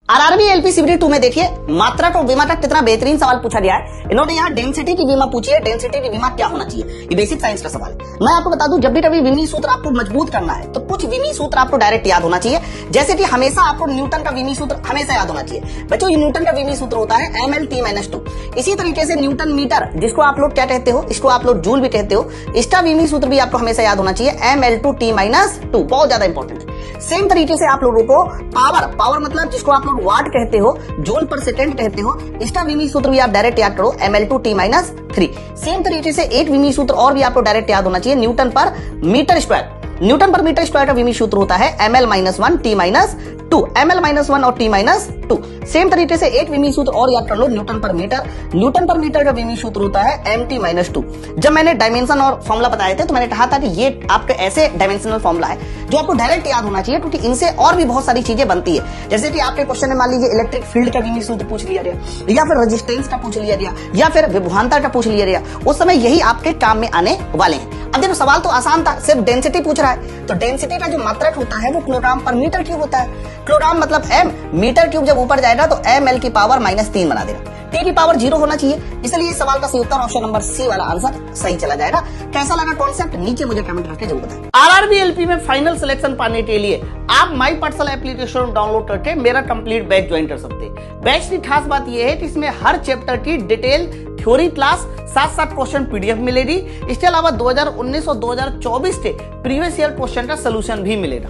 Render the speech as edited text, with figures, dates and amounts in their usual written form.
RRB एलपीसीबीटी 2 में देखिए मात्रा और विमा का कितना बेहतरीन सवाल पूछा गया है। इन्होंने यहाँ डेंसिटी की विमा पूछी है। डेंसिटी की विमा क्या होना चाहिए, ये बेसिक साइंस का सवाल है। मैं आपको बता दूं, जब भी कभी विमी सूत्र आपको मजबूत करना है तो कुछ विमी सूत्र आपको डायरेक्ट याद होना चाहिए। जैसे कि हमेशा आपको न्यूटन का विमी सूत्र हमेशा याद होना चाहिए। बच्चों, ये न्यूटन का विमी सूत्र होता है ML_T-2। इसी तरीके से न्यूटन मीटर, जिसको आप लोग क्या कहते हो, इसको आप लोग जूल भी कहते हो, इसका विमी सूत्र भी आपको हमेशा याद होना चाहिए ML/T-2। बहुत ज्यादा इंपॉर्टेंट है। सेम तरीके से आप लोगों को पावर मतलब जिसको आप लोग वाट कहते हो, जूल पर सेकंड कहते हो, इसका विमी सूत्र भी आप डायरेक्ट याद करो ML/T-3। सेम तरीके से एक विमी सूत्र और भी आपको डायरेक्ट याद होना चाहिए, न्यूटन पर मीटर स्क्वायर। न्यूटन पर मीटर स्क्वायर का विमी सूत्र होता है ML-1T-2। ML-1 और T-2। सेम तरीके से एक विमी सूत्र और याद कर लो, न्यूटन पर मीटर। न्यूटन पर मीटर का विमी सूत्र होता है MT-2। जब मैंने डायमेंशन और फॉर्मूला बताए थे तो मैंने कहा था कि ये आपके ऐसे डायमेंशनल फॉर्मूला है जो आपको डायरेक्ट याद होना चाहिए, क्योंकि इनसे और भी बहुत सारी चीजें बनती है। जैसे कि आपके क्वेश्चन में मान लीजिए इलेक्ट्रिक फील्ड का विमी सूत्र पूछ लिया गया, या फिर रेजिस्टेंस का पूछ लिया गया, या फिर विभवांतर का पूछ लिया गया, उस समय यही आपके काम में आने वाले हैं। अब देखो, सवाल तो आसान था, सिर्फ डेंसिटी पूछ रहा है, तो डेंसिटी का जो मात्रक होता है वो किलोग्राम पर मीटर क्यूब होता है। किलोग्राम मतलब m, मीटर क्यूब जब ऊपर जाएगा तो ML⁻³ बना देगा। T की पावर 0 होना चाहिए, इसलिए इस सवाल का सही उत्तर ऑप्शन नंबर सी वाला आंसर सही चला जाएगा। कैसा लगा कॉन्सेप्ट, नीचे मुझे कमेंट करके जरूर बताएं। आरआरबी एलपी में फाइनल सिलेक्शन पाने के लिए आप माई पाठशाला एप्लीकेशन डाउनलोड करके मेरा कंप्लीट बैच ज्वाइन कर सकते हैं। बैच की खास बात यह है कि इसमें हर चैप्टर की डिटेल थ्योरी क्लास, साथ क्वेश्चन PDF मिलेगी। इसके अलावा 2019 और 2024 के प्रीवियस ईयर क्वेश्चन का सोल्यूशन भी मिलेगा।